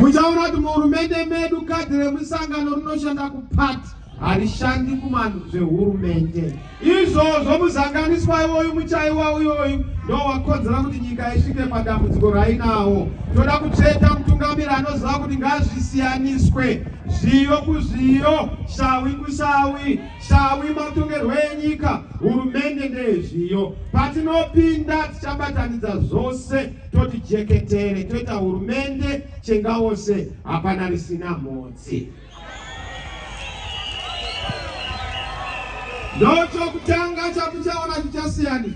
Muchaona kuti muhurumende medu kadhi remusangano rinoshanda kupati harishandi kumanhu zvehurumende. Izvozvo muzanganiswa iwoyu muchaiwa uyoyu ndowakodzera kuti nyika isvike padambudziko rainawo. Toda kutsveta mutungamiri anoziva kuti ngazvisiyaniswe zviyo kuzviyo, shawi kushawi, shawi matongerwo enyika, hurumende ndeyezviyo. Patinopinda tichabatanidza zvose toti jeketere, toita hurumende chenga wose hapana risina mhodzi. Ndochokutanga chakuchaona chichasiyana.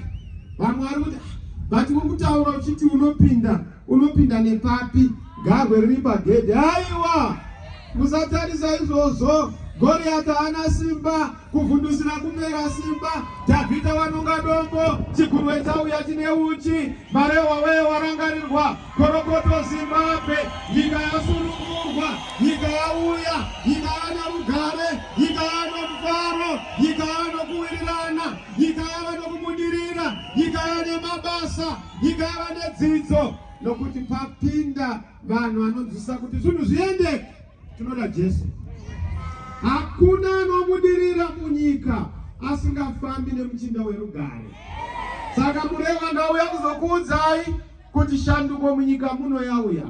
Vamwe vari kuti bati uri kutaura uchiti unopinda nepapi, garwe riri pagedhe. Aiwa, musatarisa izvozvo. Goriata haana simba, kuvhundusira kumera simba. Dhavhidha wanonga dombo, chigurwe chauya chine uchi. Murehwa wewe warangarirwa, Gorokoto Zimbabwe, nyika yasunungurwa, nyika yauya, nyika yana rugare, nyika yana mufaro, nyika yana kuwirirana, nyika yana kumudirira, nyika yana mabasa, nyika yana dzidzo. Nokuti papinda vanhu vanonzwisa kuti zvinhu zviende, tinoda Jesu. Hakuna anomudirira munyika asingafambi nemuchinda werugare. Saka Murehwa ngauya kuzokuudzai kuti shanduko munyika muno yauya.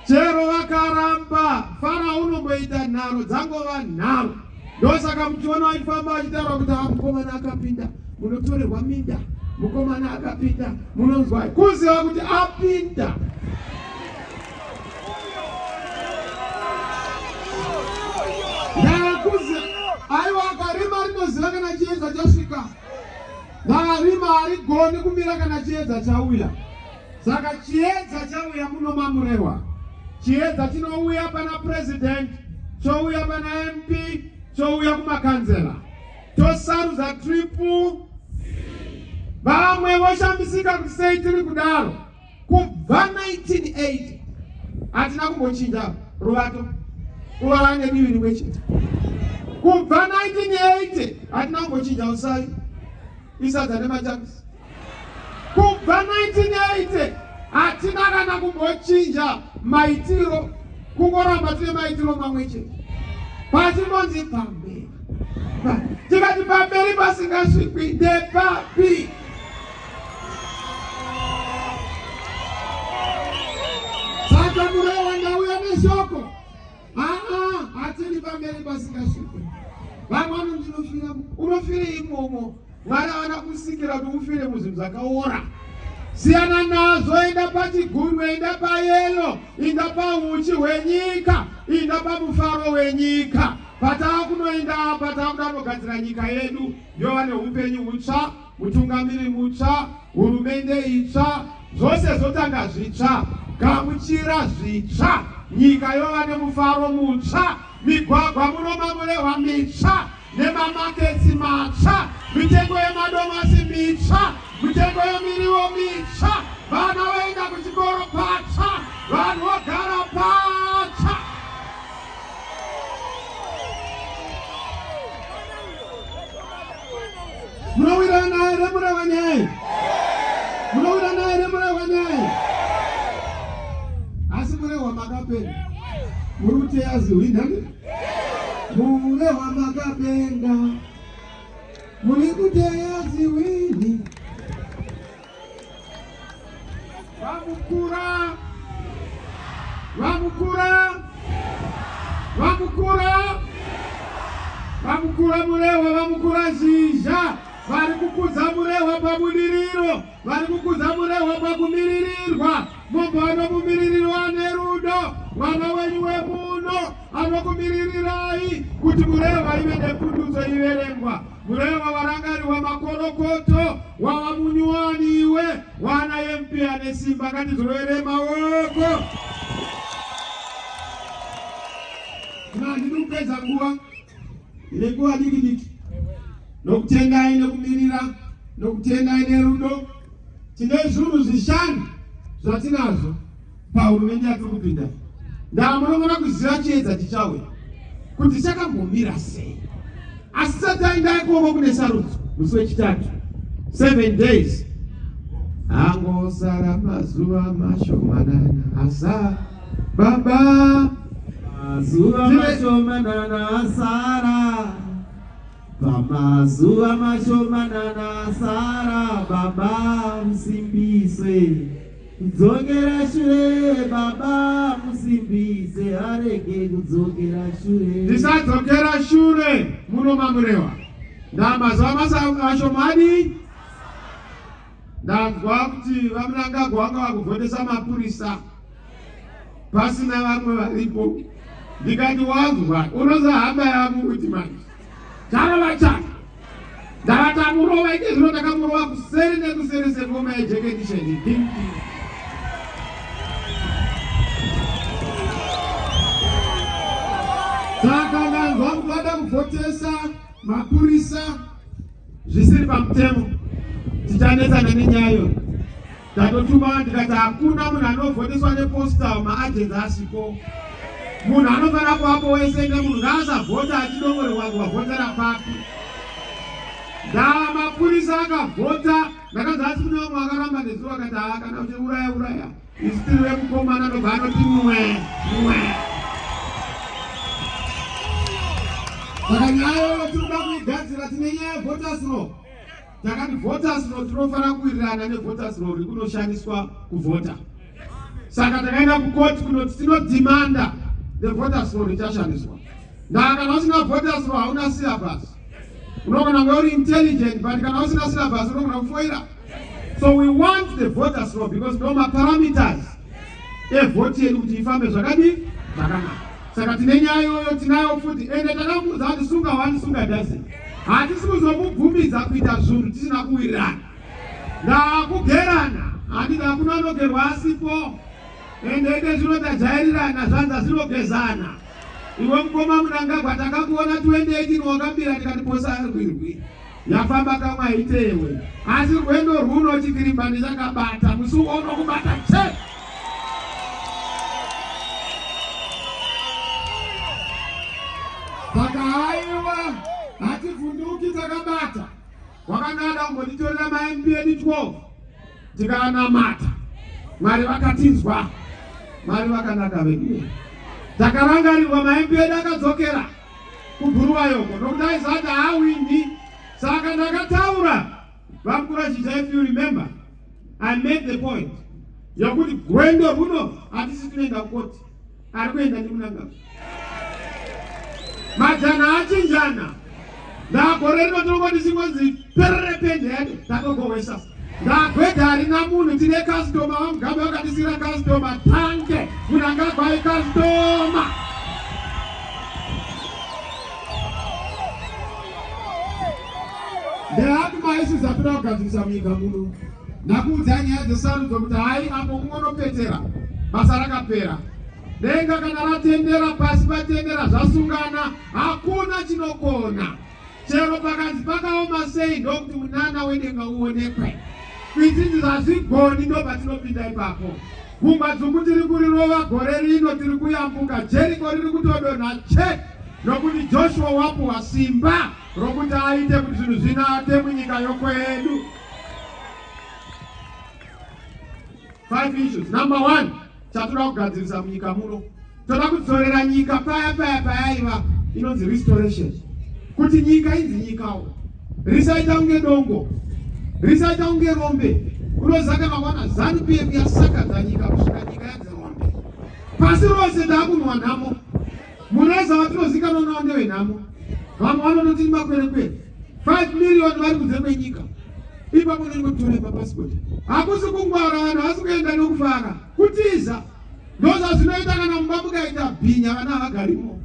Chero vakaramba, Farao unomboita nharo dzangova nharo. Ndosaka muchiona vachifamba vachitaura kuti mukomana akapinda, munotorerwa minda. Mukomana akapinda, munonzwa kuziva kuti apinda. Aiwa akarima rinoziva kana chiedza chasvika. Varima harigoni kumira kana chiedza chauya. Saka chiedza chauya muno maMurehwa. Chiedza chinouya pana president, chouya pana MP, chouya kumakanzera. Tosarudza tripu. Vamwe voshambisika kuti sei tiri kudaro. Kubva 1980 hatina kumbochinja ruvato. Kuva nedivi rimwe chete. Kubva 1980 hatina kumbochinja usai isadza nemachamisa. Kubva 1980 hatina kana kumbochinja maitiro, kungoramba tine maitiro mamwe chete. Pachinonzi pamberi. Tikati pamberi pasingasvikwi ndepapi. Saka Murehwa ngauya neshoko. Hatiri pamberi pasingasvikwi. Vamwe vanonzvinofira, unofire imomo. Mwari havana kusikira kuti ufire muzvinhu zvakaora. Siyana nazvo, enda pachiguru, enda payelo, enda pauchi hwenyika, enda pamufaro wenyika. Patava kunoenda apa, tava kunogadzira nyika yedu, yova neupenyu hutsva, mutungamiri mutsva, hurumende itsva, zvose zvotanga zvitsva, gamuchira zvitsva, nyika yova nemufaro mutsva, migwagwa muno maMurehwa mitsva, nemamaketsi matsva, mitengo yemadomasi mitsva, mitengo yemiriwo mitsva, vana vaenda kuchikoro patsva, vanhu vogara patsva. Munowirana ere Murehwa nyai? Munowirana ere Murehwa nyai? Asi Murehwa makapenda. Muri kuteya zihwinhani? Murehwa makapenda. Muri kuteya zihwini. Vamukura. Vamukura. Vamukura. Vamukura Murehwa, vamukura zhizha. Vari kukudza Murehwa pabudiriro, vari kukudza Murehwa pakumiririrwa. Munhu anokumiririro ane rudo, mwana wenyu wemuno anokumiririrai kuti Murehwa ive nepundutso iverengwa. Murehwa warangariwa makorokoto, wava munyuwani iwe, wana MP ane simba, ngatizorere maoko. Ndiri kupedza nguva, ine nguva diki-diki. Nokutendai nokumirira, nokutendai nerudo. Tine zvinhu zvishanu zvatinazvo pahurumende yatiri kupinda. Ndamunogona kuziva chiedza chichauya kuti chakambomira sei. Asi taendai kuoko kune sarudzo musi wechitatu, 7 days. Angosara mazuva mashomanana asa Baba Mazuwa mashomana na Sara, mazuwa mashomana na Sara, Baba msimbise, kudzokera shure, Baba msimbise, arege kudzokera shure. Ndisadzokera shure muno Murehwa. Mazuwa mashomani ndanzwa kuti vamunangagwa vakuvhotesa mapurisa pasina vamwe varipo. Ndikati wanzwa unozohamba yangu kuti manje charova chake ndavatamurova ike zvino ndakamurova kuseri nekuseri sengoma yejeketisheni. Saka ndanzwa kuti vada kuvhotesa mapurisa zvisiri pamutemo. Tichanetsana nenyayo. Tatotuma ndikati hakuna munhu anovhoteswa neposta maajenzi asipo. Munhu anofana kuvapo wese nemunhu ngaasavhota achidongorerwa wavhotera papi. Ndava mapurisa akavhota, ndakanzi asi kune vamwe akaramba nezuva akati kana kuti uraya isi tiri vemukomana ndobva anoti mwe. Saka nyayo tinoda kuigadzira, tine nyaya yevhoters law. Takati voters law tinofana kuwirirana nevoters law riri kunoshandiswa kuvhota. Saka takaenda kukoti kunoti tinodhimanda the voters law richashandiswa. Kana usina voters law hauna syllabus. Unogona kunge uri intelligent, but kana usina syllabus unogona kufoira. So we want the voters law because no parameters evhoti yedu kuti ifambe zvakanaka. Saka tine nyaya iyoyo tinayo futi, ende takamuudza kuti sunga one sunga dozen. Hatisi kuzomubvumidza kuita zvinhu tisina kuwirirana. Ndakugerana, handiti hakuna anogerwa asipo. Ende zvinotajairirana zvanza zvinogezana. Iwe mukoma Munangagwa takakuona 2018 wakambira tikati posa arwirwi. Yafamba kamwe aitewe. Asi rwendo rwuno chikirimba ndichakabata, musuwo unokubata che. Saka haiwa hativhunduki takabata. Wakangada kumbotitorera maMP edu 12 tikanamata. Mwari vakatinzwa, Mwari vakanaka vedu. Takarangarirwa maMP edu akadzokera kubhuruwa yoko nokuti aizati haawindi. Saka ndakataura vamukura chija, if you remember, I made the point yokuti gwendo runo hatisi tunoenda kukoti, ari kuenda ndiMunangagwa. Majana achinjana. Ndagore rino tinongoti chingonzi perere pende yedu takogowesa. Ndagwedha harina munhu tine customer vamugambe vakatisira customer tange Munangagwa customer. Ndehati maisi zvatoda kugadzirisa munyika muno. Ndakuudza nyaya dzesarudzo kuti hai apo kungonopetera basa rakapera. Denga kana ratendera pasi patendera zvasungana hakuna chinokona. Chero pakanzi pakaoma sei ndokuti munana wedenga uonekwe. Kwitindi zvazvigoni ndopatinopinda ipapo. Gungwa dzungu tiri kurirova gore rino tiri kuyambuka. Jeriko riri kutodonha che nokuti Joshua wapuwa simba rokuti aite kuti zvinhu zvinake munyika yokwedu. 5 issues. Number 1, chatoda kugadzirisa munyika muno. Toda kudzorera nyika paya yaiva inonzi restoration. Kuti nyika inzi nyikawo. Risaita unge dongo. Risaita unge rombe. Unozaka mawana ZANU-PF yasakadza nyika kusvika nyika yanzi rombe. Pasi rose takunwa nhamo. Mureza watinozikanwa nawo ndewenhamo. Vamwe vanototi makwerekwere. 5 million vari kunze kwenyika. Ipapo ndingotora papasipoti. Hakusi kungwara vanhu asi kuenda nokufara. Kutiza. Ndoza zvinoita kana mumba mukaita bhinya vana havagarimo.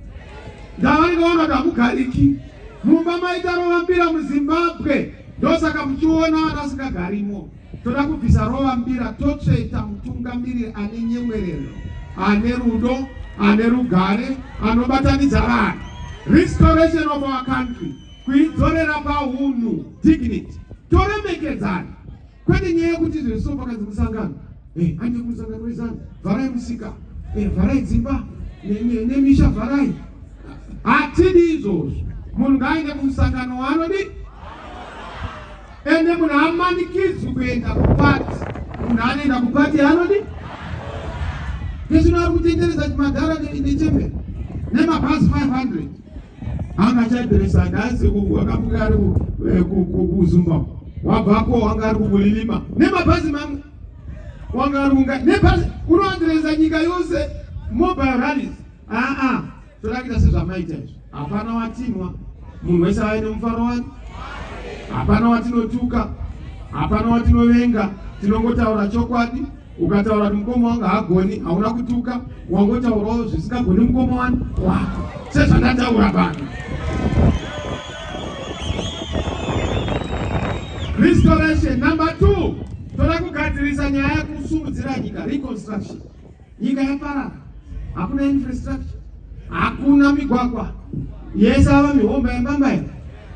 Ndavanikaona kuti hamugariki. Mumba maita rovambira muZimbabwe. Ndosaka muchiona vanasingagarimo. Toda kubvisa rovambira totsveta mutungamiriri ane nyemwerero, ane rudo, ane rugare, anobatanidza vanhu. Restoration of our country. Kuidzorera paunhu, dignity. Toremekedzana. Kwete nyaya yekuti zveso pakanzi musangano. Ande kumusangano wezana. Vharai musika. Vharai dzimba. Nemisha vharai. Hatidi izvozvo. Munhu ngaaende kumusangano waanodi. Ende munhu hamanikidzwi kuenda kupati. Munhu anoenda kupati anodi. Kezino kutendereza madhara nechembe nemabhazi 500 anga chadirisa ndazi wakamuka ari kuzumba wabvako wanga ari kubulilima nemabhazi mamwe wanga ari kunga nebhazi unoandireza nyika yose mobile rallies toda kuita sezvamaita izvo. Hapana watinwa, munhu wese ave nemufaro wake, hapana watinotuka, hapana watinovenga, tinongotaura chokwadi. Ukataura kuti mukoma wanga hagoni, hauna kutuka, wangotaurawo zvisingagoni mukoma wako sezvandataura pano. Restoration. Number 2, toda kugadzirisa nyaya yekusumudzira nyika, reconstruction. Nyika yaparara, hakuna infrastructure, hakuna migwagwa, yese ava mihomba yambambai.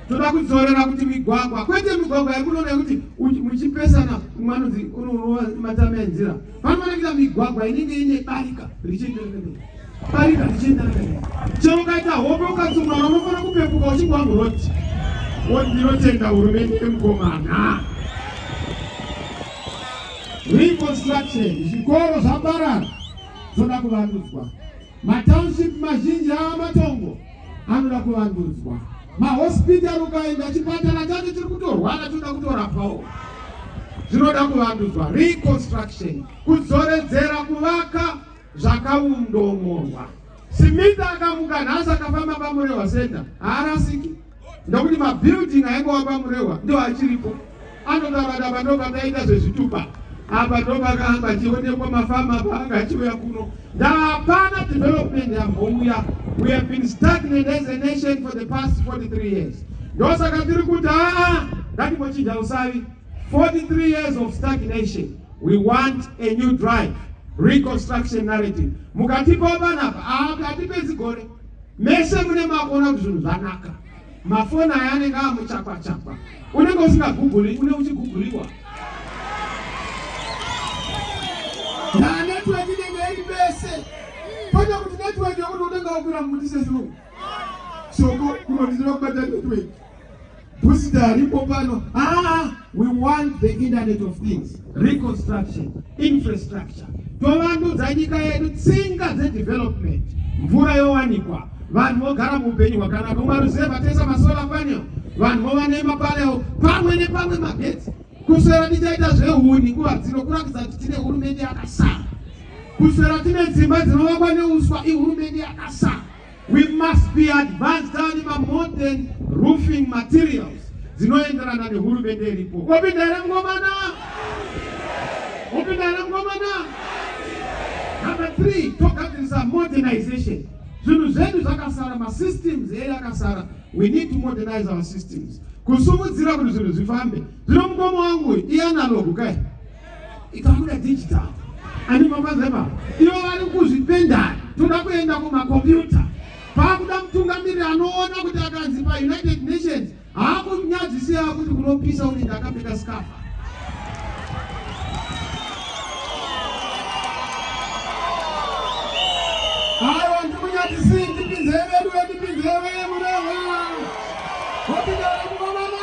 Toda kudzorera kuti migwagwa, kwete migwagwa yakunoona kuti muchipesana mwanonzi unowa matama enzira. Panoonekera migwagwa inenge ine barika richienda mberi. Chero ukaita hope ukatsumura unofana kupepuka uchingwa muroti. Ndinotenda hurumende yemukomana. Reconstruction. Zvikoro zvaparara zvoda kuvandudzwa. Matownship mazhinji ava matongo anoda kuvandudzwa. Mahospital ukaenda chipatara chacho chiri kutorwara choda kutorapawo. Zvinoda kuvandudzwa. Reconstruction. Kudzoredzera kuvaka zvakaundomorwa. Simita akamuka nhasi akafamba paMurehwa Center haarasiki. Ndokuti mabuilding aingowa paMurehwa ndo achiripo. Anoda ndo pakaita zvezvitupa. Apa ndo pakanga achionekwa mafama paanga achiuya kuno. Hapana development yambouya. We have been stagnant as a nation for the past 43 years. Ndosaka tiri kuti ngatimochinja usavi. 43 years of stagnation. We want a new drive. Reconstruction narrative. Mukatipa panapa akatipedzi gore. Mese mune makona kuti zvinhu zvanaka. Mafoni aya anenge amuchakwa. Unenge usingaguguli, une uchiguguliwa. Na network inenge iri bese. Pona kuti network yokuti unenge wakwira mutise zvinhu. Soko kunodizira kubata network. Pusita ripo pano. We want the Internet of Things. Reconstruction. Infrastructure. Tovandudza nyika yedu, tsinga development. Mvura yowanikwa. Vanhu vogara muupenyu hwakanaka. Umaruzeva tesa masola panel. Vanhu vova nemapalewo pamwe nepamwe magetsi. Kuswera tichaita zvehuni nguva dzino kurakidza kuti tine hurumende yakasara. Kuswera tine dzimba dzinovakwa neuswa ihurumende yakasara. We must be advanced down in modern roofing materials. Dzinoenderana nehurumende iripo. Opinda here mungomana? Opinda here mungomana? Number 3, togadzirisa modernization. Zvinhu zvedu zvakasara, masystems edu akasara. We need to modernize our systems. Kusumudzira kuti zvinhu zvifambe. Zvino mukoma wangu ianalogu kai. Ikabuda digital. Ani mabazema. Iyo vari kuzvipenda. Toda kuenda kumakompyuta. Pakuda mutungamiri anoona kuti akanzi paUnited Nations hakunyadzisiya kuti kunopisa ulinda akapfeka skafa. Aiwa ndikunyadzisi ndipinzeve Murehwa. Wapinda mukomana.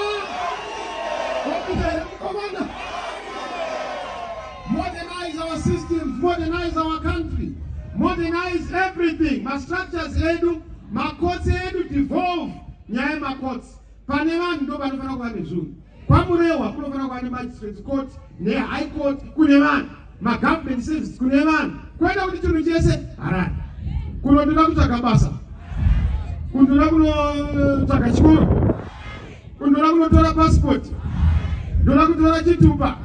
Modernize our systems, modernize our country. Modernize everything. My structures edu, my courts edu devolve. Nyaya ma courts. Pane vanhu ndo vanofana kuva nezvinhu. PaMurehwa kunofana kuva nemagistrate court, nehigh court kune vanhu. Magovernment services kune vanhu. Kwenda kuti chinhu chese harari. Kunotoda kutsvaga basa. Kunotoda kunotsvaga chikoro. Kunotoda kunotora passport. Kunotoda kutora chitupa.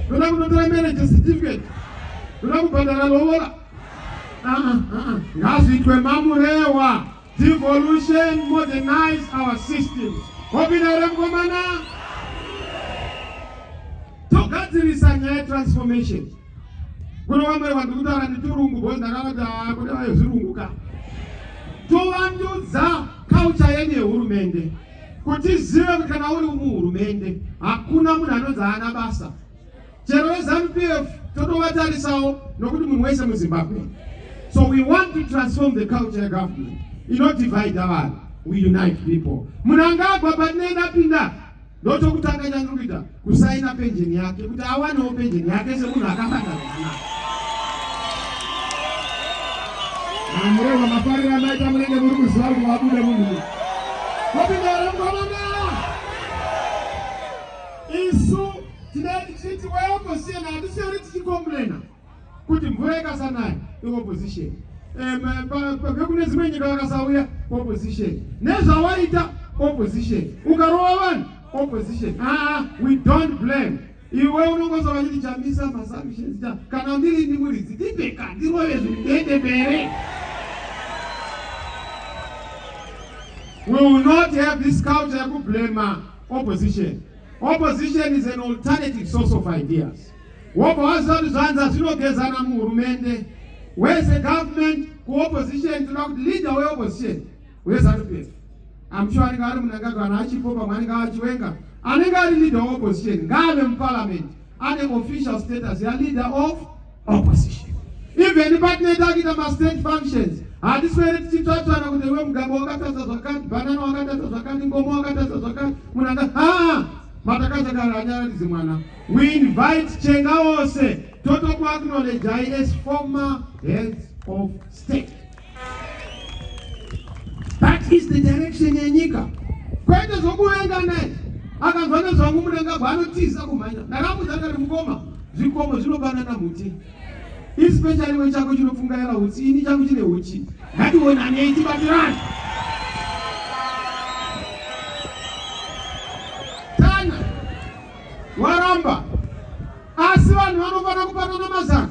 Kunotoda kunotora marriage certificate. Kunotoda kubhadhara lobola. Ngazviitwe maMurehwa. Devolution, modernize our systems. Opinda here mungomana? Togadzirisa nyaya transformation. Kuno vamwe vanhu kutaura neturungu bozi ndakavati kuti zvirunguka. Tovandudza culture yedu yehurumende. Kuti zive kuti kana uri muhurumende hakuna munhu anonzi haana basa. Chero veZANU-PF totovatarisawo nokuti munhu wese muZimbabwe. So we want to transform the culture government. You don't divide our, we unite people. Munangagwa patinoenda pinda. Ndoto kutanga changuita kusaina pension yake kuti awanewo pension yake semunhu akabata zvakanaka. Murehwa mafarira maita mulenge muri kuziva kuti wabude munhu. Wapindara mukona. Isu tinati chiti weopposition hatisiri tichikomplaina kuti mvura ikasanaya iopposition. Kune dzimwe nyika vakasauya opposition. Nezvawaita opposition. Ukarova vanhu opposition. We don't blame. Iwe unongosava chiti Chamisa masubmissions kana ndiri ndimuridzi ndibheka ndirove zvindiende mberi. We will not have this culture to blame opposition. Opposition is an alternative source of ideas. Where is the government, opposition, to not lead the way opposition? Where's that place? I'm sure I got him and I got an archipopa, and I got Chiwenga. And I got leader of opposition, government parliament, and the official status, the leader of opposition. If anybody that state functions, and this way it's church and the room Gaboga banana we invite Chengaose to acknowledge as former heads of state. That is the direction in Nika. Quite as Oguanga I can run a song Munanga Banotis Akumana. Naramuzaka Mugoma, Zikomo Zulu Banana Muti. Especially when Chakujo Funga Uchi, in Chakuji Uchi. That one an 80 Batiran. Tana Waramba Aswan Wanova Mazan.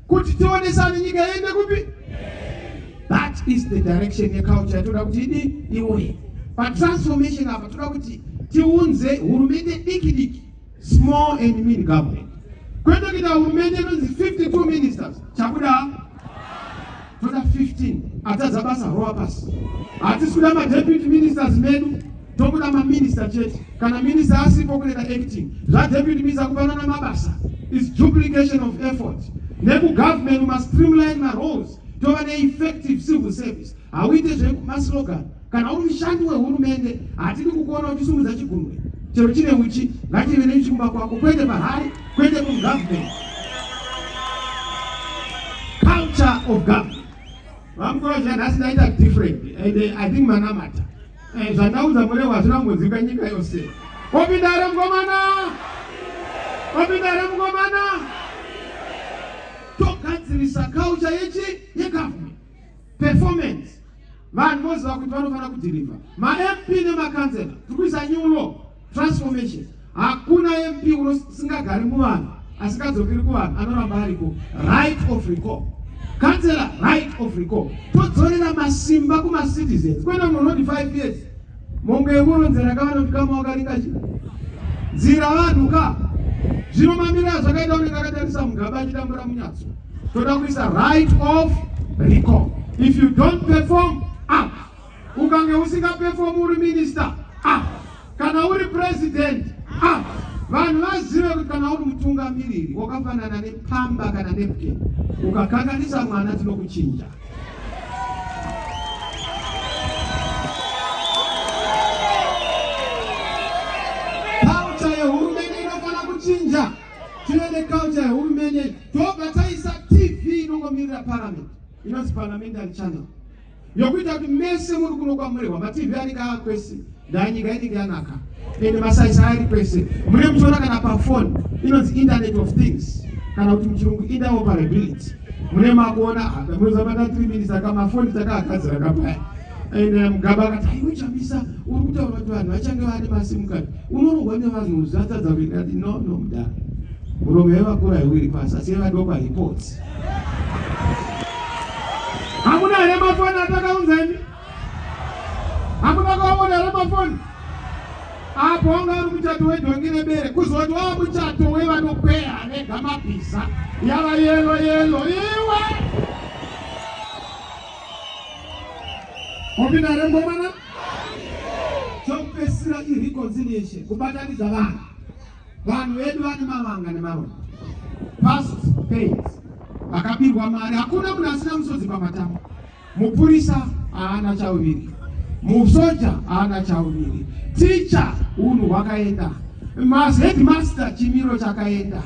Could you tell us something in the Gubi? That is the direction your culture to Rabudi. But transformation of Trabuti, Tiunze, who made it diki, small and mean government. Kwendokita umene 52 ministers. Chakuda toda 15. Ata zabasa roapas. Ati sudama deputy ministers medu. Tokuda ma minister cheti. Kana minister asipo kuleta acting. That deputy minister kupana na mabasa. It's duplication of effort. Nebu government must streamline my roles to an effective civil service. Awite zveku maslogan. Kana uri mshandi wehurumende atidi kukuona uchisumudza chigunwe. Chero chine uchi ngachive nechimba kwako kwete pahari kwete kugovernment. Culture of government. Vamukuraja nhasi daita different and I think manamata. Zvandauza Murehwa zvinongozivikanwa nyika yose. Opindare mugomana. Opindare mugomana. Togadzirisa culture yegovernment. Performance. Vanhu voziva kuti vanofana kudhiriva. Ma-MP nemakansela tikuisa new law. Transformation. Hakuna MP usingagari muvanhu asikadzokeri kuvanhu anoramba ariko. Right of recall. Councillor, right of recall. Todzorera masimba kuma citizens. Kwenda munoti 5 years. Monge uronzera kavanoti kama wakaringachi. Nzira vanhu ka. Zvinomamira zvakaita unenge akatarisa mugaba achitambura munyatso. Toda kuisa right of recall. If you don't perform, out. Ukange usika perform uri minister, out. Kana uri president, out. Vanhu vazive kuti kana uri mutungamiriri wakafanana nepamba kana nepke. Ukakanganisa mwana tinokuchinja. Culture yehurumende inofana kuchinja. Tinene culture yehurumende. Tobataisa TV inongomirira parliament. Inonzi parliamentary channel. Yokuita kuti mese muri kuno kwa Murehwa ma-TV anenge akwese ndanyika inenge yanaka ende masaisa ari kwese mune muchiona kana pafoni inonzi internet of things kana kuti muchirungu interoperability mune makuona munozabata 3 minutes akamafoni takagadzira kapaya ende mugaba akati aiwe Chamisa uri kutaura kuti vanhu vachange vane masimukadi unorogwa nevanhu zatadza kuita ati no mudara muromo yevakura iwiri pasi asi yevadokwa reports. Hakuna hele mafoni atakaunzeni. Hakuna kuona hele mafoni. Hapo anga uri muchato wedongere bere kuzoti wa muchato wevanokwea negamapisa yava yelo iwe. Opindare ngomana? Chokupesira reconciliation kubatanidza vanhu. Vanhu vedu vane mavanga nemaronda. Past pains. Vakabirwa mari hakuna munhu asina musodzi pamatama. Mupurisa haana chauviri. Musoja haana chauviri. Ticha unhu hwakaenda. headmaster chimiro chakaenda,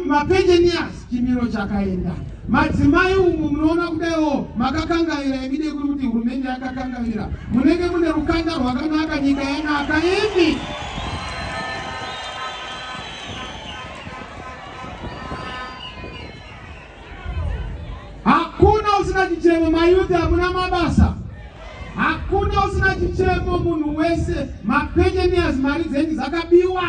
mapensioners chimiro chakaenda, madzimai umu munoona kudaio makakangaira ibide kuti hurumende yakakangaira, munenge mune rukanda rwakanaka, nyika yanaka imi. Hakuna usina chichemo, mayuthi hamuna mabasa. Hakuna usina chichemo, munhu wese, mapensioners mari dzenyu dzakabiwa.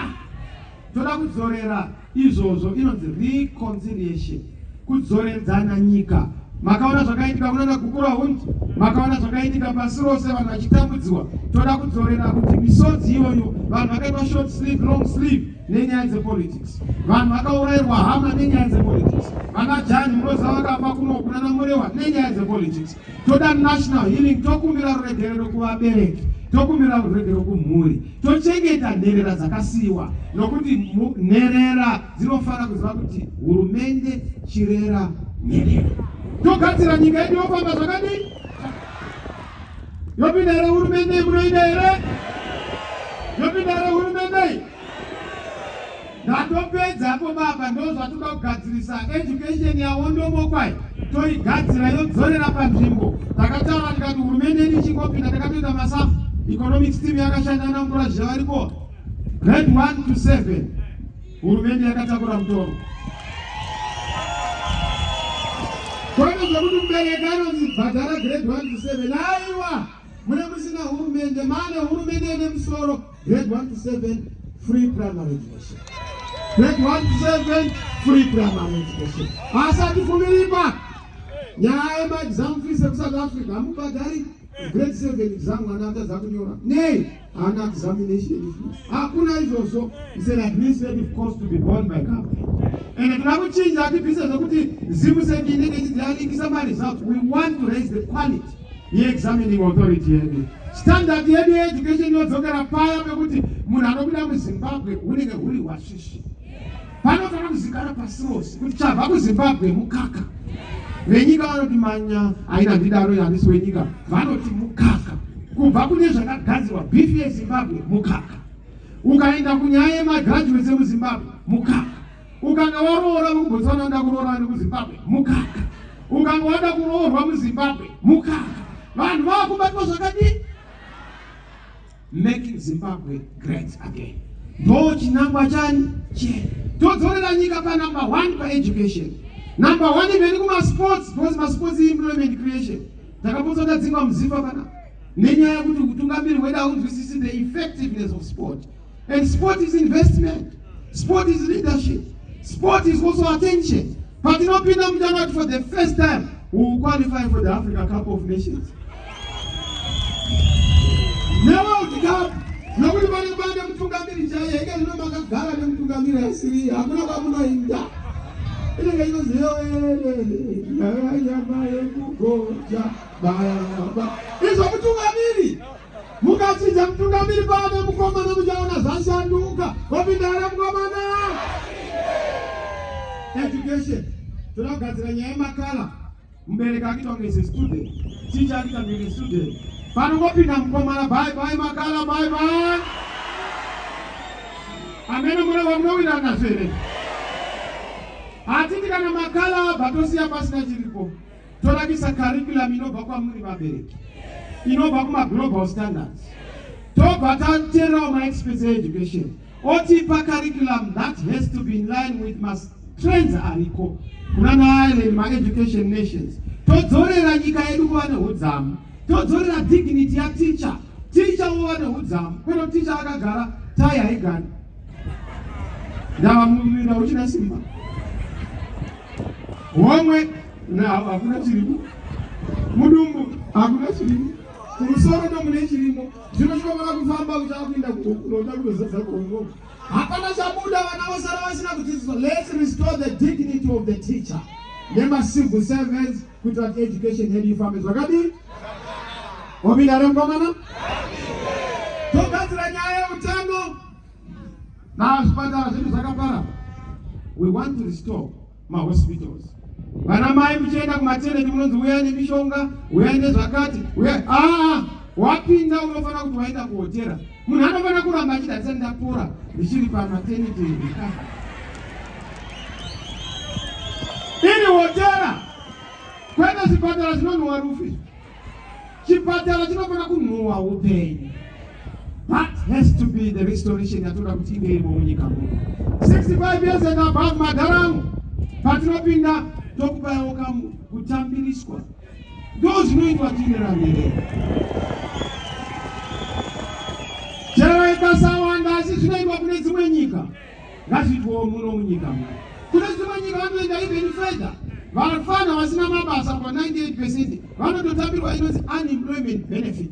Toda kudzorera izvozvo, inonzi reconciliation, kudzoredzana nyika. Makaona zvakaitika kunana kukura hundi, makaona zvakaitika pasi rose vanhu vachitambudziwa. Toda kudzorera kuti misodzi iyoyo, vanhu vakaitwa short sleeve, long sleeve nenyaya dzepolitics, vanhu vakaurayirwa hama nenyaya dzepolitics, vana Jani Muroza vakafa kuno kunana Murehwa nenyaya dzepolitics. Toda national healing, tokumbira ruregerero kuvabereki, tokumbira ruregerero kumhuri, tochengeta nherera dzakasiyiwa, nokuti nherera dzinofana kuziva kuti hurumende chirera nherera. Togadzira nyika yedu yofamba zvakadii? Yopinda here hurumende munoida here? Yopinda here hurumende? Ndatopedzapo baba, ndozvatoda kugadzirisa education yawondomokwai, toigadzira yodzorera panzvimbo. Takataura tikati hurumende yedu ichingopinda, takatoita masafu economics team yakashanda namvura zvavariko grade 1 to 7, hurumende yakatakura mutoro. Kwani zvakuti mubereki anonzi bhadhara grade 1 to 7, aiwa mune musina hurumende, mane hurumende ine musoro grade 1 to 7 free primary education, grade 1 to 7 free primary education. Asati fumiripa nyaya yemaexam fees ekusouth Africa, hamubhadhari grade 7 exam mwana atadza kunyora, nei hana examination fees, hakuna izvozvo. It's an administrative cost to be borne by government. And if we change that, we want to raise the quality. The examining authority. Standard education is not paya pekuti munhu anopinda muZimbabwe unenge huri washishi. Panofana kuzikana pasirosi kuti chabva kuZimbabwe mukaka. Venyika vanoti manya haina ndidaro yandisi wenyika, vanoti mukaka. Kubva kune zvakagadzirwa beef yeZimbabwe mukaka. Ukaenda kunyaya yemagraduates emuZimbabwe mukaka. Ukanga waroora muBotswana wanda kuroora nemuZimbabwe mukaka. Ukanga wanda kuroorwa muZimbabwe mukaka. Vanhu vakubatwa zvakadii? Making Zimbabwe great again. Ndo chinangwa chani chedu. Todzorera nyika pa number 1 pa education. Number 1 imeni kuma sports, because ma sports employment creation. Takapotsa dzingwa muzimba pana. Nenyaya kuti kutungamiri wedu aunzwisisi the effectiveness of sport. And sport is investment. Sport is leadership. Sport is also attention. But in January for the first time, we will qualify for the Africa Cup of Nations. Never to cup. Nobody buy them to come in Jaya. You know, Magagara them to come in and see. I'm not going to India. It's over to Gamiri. Mukachi jam to Gamiri Baba Mukoma Mujana Zansanduka. Obidara Mugomana. Education. Tunakaziranya makala. Mbeleka kitonge is a student. Teacher kitonge is a student. Panukopina mkomana bye bye makala bye bye. Amena mwana wamnowina nasere. Atiti kana makala batosi ya pasina chiripo. Tolabisa curriculum inobva kwa muri vabereki. Inobva kuma global standards. Tobata tell my expensive education. Otipa curriculum that has to be in line with mass trends ariko. Kunana island my education nations. Todzorera nyika yedu kuva neudzamu. Todzorera dignity ya teacher. Teacher kuva neudzamu. Kweno teacher akagara taya igani. Ndava muvira uchina simba. Womwe na hakuna chirimu. Mudumbu hakuna chirimu. Kumusoro ndo mune chirimu. Zvinosvika kufamba kuchakuinda kunoda kuzoza kuongo. Hapana chabuda vana vasara vasina kudzidziswa. Let's restore the dignity of the teacher. Remember civil servants kuti education yedu ifambe zvakadii? Wabinare mkomana? Togadzira nyaya yeutano. Na zvipatara zvedu zvakapara. We want to restore my hospitals. Vana mai muchienda kumatende munonzi uyai nemishonga, uyai nezvakati, uyai wapinda unofana kuti waenda kuhotera. Munhu anofana kuramba achida ndapora ndichiri pamaternity. Ini hotera kwenda chipatara chinonhuwa rufi. Chipatara chinofana kunhuwa upenyu. That has to be the restoration yatoda kuti inge irimo munyika muno. 65 years and above madharamu patinopinda tokupawo kutambiriswa. Ndo zvinoitwa tiinera mberi. Chero ikasawanda asi zvinoitwa kune dzimwe nyika. Ngazvitwewo muno munyika muno. Kune dzimwe nyika vanoenda even further. Vafana vasina mabasa kwa 98% vanototambirwa inonzi unemployment benefit.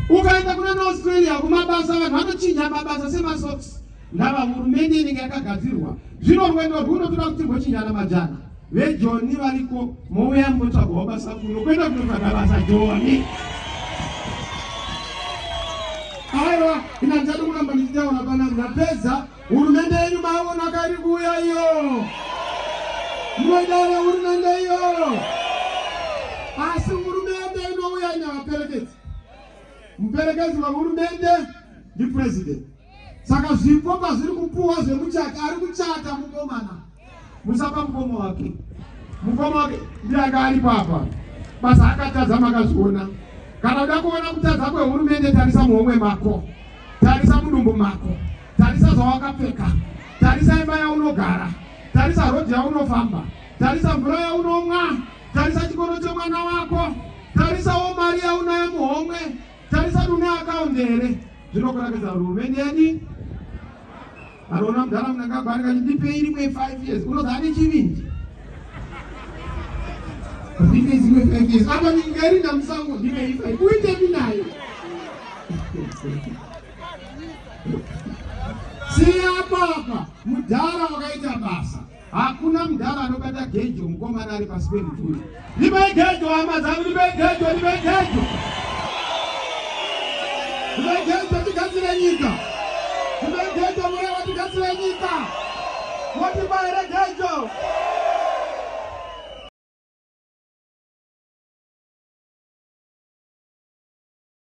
Ukaenda kuna Australia kumabasa vanhu vanochinja mabasa semasocks. Ndava hurumende inenge yakagadzirwa. Zvino rwendo rwunotoda kuti ngochinjana majana. VeJoni variko mouya mutsvagwa basa kuno kwenda kunotsvaga basa Joni. Aiwa, ina ndada kuramba ndichitaura pana ndapedza. Hurumende yenyu maona kari kuuya iyo. Mwadara hurumende iyo. Asi hurumende inouya ina vaperekedzi. Muperekedzi wa hurumende ndi president. Saka zvipo pazviri kupuwa zvemuchata ari kuchata mukomana. Musapa mukoma wake. Mukoma wake ndiye ari papa. Basa akatadza makazviona. Kana uda kuona kutadza kwehurumende tarisa muhomwe mako. Tarisa mudumbu mako. Tarisa zvawakapfeka. Tarisa imba yaunogara. Tarisa rodhi yaunofamba. Tarisa mvura yaunomwa. Tarisa chikono chomwana wako. Tarisawo mari yaunayo muhomwe. Tarisa duna akaondere. Zvinokurakidza hurumende yedu. Arona mudhara munangagwarika chindipei rimwe 5 years. Unozane chivindi. Ndipe zimwe 5 years. Apa ningeri ndamusango ndipei 5. Uite minayo. Siya papa. Mudhara wakaita basa. Hakuna mudhara anobata gejo mukomana ari pasi pemutuyi. Ndipei gejo hama dzangu, ndipei gejo, ndipei gejo. Ndipei gejo tigadzire nyika. Ndipei gejo Murehwa tigadzire nyika. Motibaire gejo.